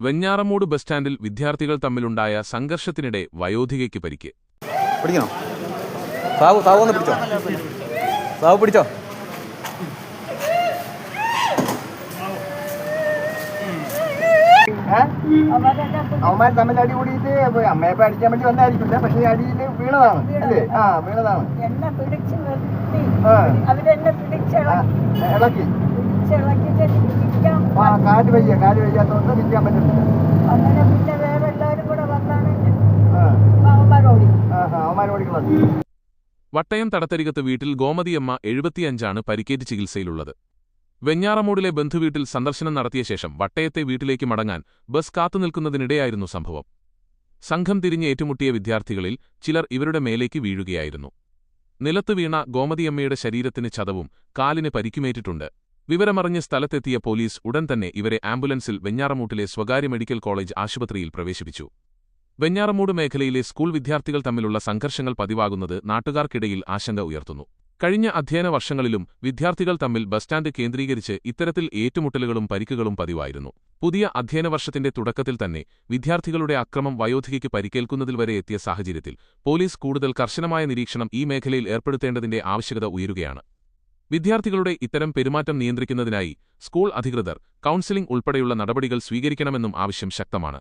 Venjaramoodu bus സ്റ്റാൻഡിൽ വിദ്യാർത്ഥികൾ തമ്മിലുണ്ടായ സംഘർഷത്തിനിടെ വയോധികയ്ക്ക് പരിക്ക്. പിടിക്കണോ? സാവു ഒന്ന് പിടിച്ചോ. സാവു പിടിച്ചോ. അവന്മാർ തമ്മിൽ അടി കൂടിയിട്ട് അമ്മയപ്പ അടിക്കാൻ വേണ്ടി വന്നായിരിക്കില്ല, പക്ഷെ അടിയിൽ വീണതാണ് അല്ലേ? വീണതാണ്. ഇളക്കി കാല് വയ്യാത്തോണ്ട് നിൽക്കാൻ പറ്റുന്നില്ല. അവന്മാർ ഓടിക്കുന്നത്. വട്ടയം തടത്തരികത്ത് വീട്ടിൽ ഗോമതിയമ്മ 75 പരിക്കേറ്റ് ചികിത്സയിലുള്ളത്. വെഞ്ഞാറമൂടിലെ ബന്ധുവീട്ടിൽ സന്ദർശനം നടത്തിയ ശേഷം വട്ടയത്തെ വീട്ടിലേക്ക് മടങ്ങാൻ ബസ് കാത്തുനിൽക്കുന്നതിനിടെയായിരുന്നു സംഭവം. സംഘം തിരിഞ്ഞ് ഏറ്റുമുട്ടിയ വിദ്യാർത്ഥികളിൽ ചിലർ ഇവരുടെ മേലേക്ക് വീഴുകയായിരുന്നു. നിലത്ത് വീണ ഗോമതിയമ്മയുടെ ശരീരത്തിന് ചതവും കാലിന് പരിക്കുമേറ്റിട്ടുണ്ട്. വിവരമറിഞ്ഞ് സ്ഥലത്തെത്തിയ പോലീസ് ഉടൻ തന്നെ ഇവരെ ആംബുലൻസിൽ വെഞ്ഞാറമൂട്ടിലെ സ്വകാര്യ മെഡിക്കൽ കോളേജ് ആശുപത്രിയിൽ പ്രവേശിപ്പിച്ചു. വെഞ്ഞാറമൂട് മേഖലയിലെ സ്കൂൾ വിദ്യാർത്ഥികൾ തമ്മിലുള്ള സംഘർഷങ്ങൾ പതിവാകുന്നത് നാട്ടുകാർക്കിടയിൽ ആശങ്ക ഉയർത്തുന്നു. കഴിഞ്ഞ അധ്യയന വർഷങ്ങളിലും വിദ്യാർത്ഥികൾ തമ്മിൽ ബസ് സ്റ്റാൻഡ് കേന്ദ്രീകരിച്ച് ഇത്തരത്തിൽ ഏറ്റുമുട്ടലുകളും പരിക്കുകളും പതിവായിരുന്നു. പുതിയ അധ്യയന വർഷത്തിന്റെ തുടക്കത്തിൽ തന്നെ വിദ്യാർത്ഥികളുടെ അക്രമം വയോധികയ്ക്ക് പരിക്കേൽക്കുന്നതിൽ വരെ എത്തിയ സാഹചര്യത്തിൽ പോലീസ് കൂടുതൽ കർശനമായ നിരീക്ഷണം ഈ മേഖലയിൽ ഏർപ്പെടുത്തേണ്ടതിന്റെ ആവശ്യകത ഉയരുകയാണ്. വിദ്യാർത്ഥികളുടെ ഇത്തരം പെരുമാറ്റം നിയന്ത്രിക്കുന്നതിനായി സ്കൂൾ അധികൃതർ കൗൺസിലിംഗ് ഉൾപ്പെടെയുള്ള നടപടികൾ സ്വീകരിക്കണമെന്നും ആവശ്യം ശക്തമാണ്.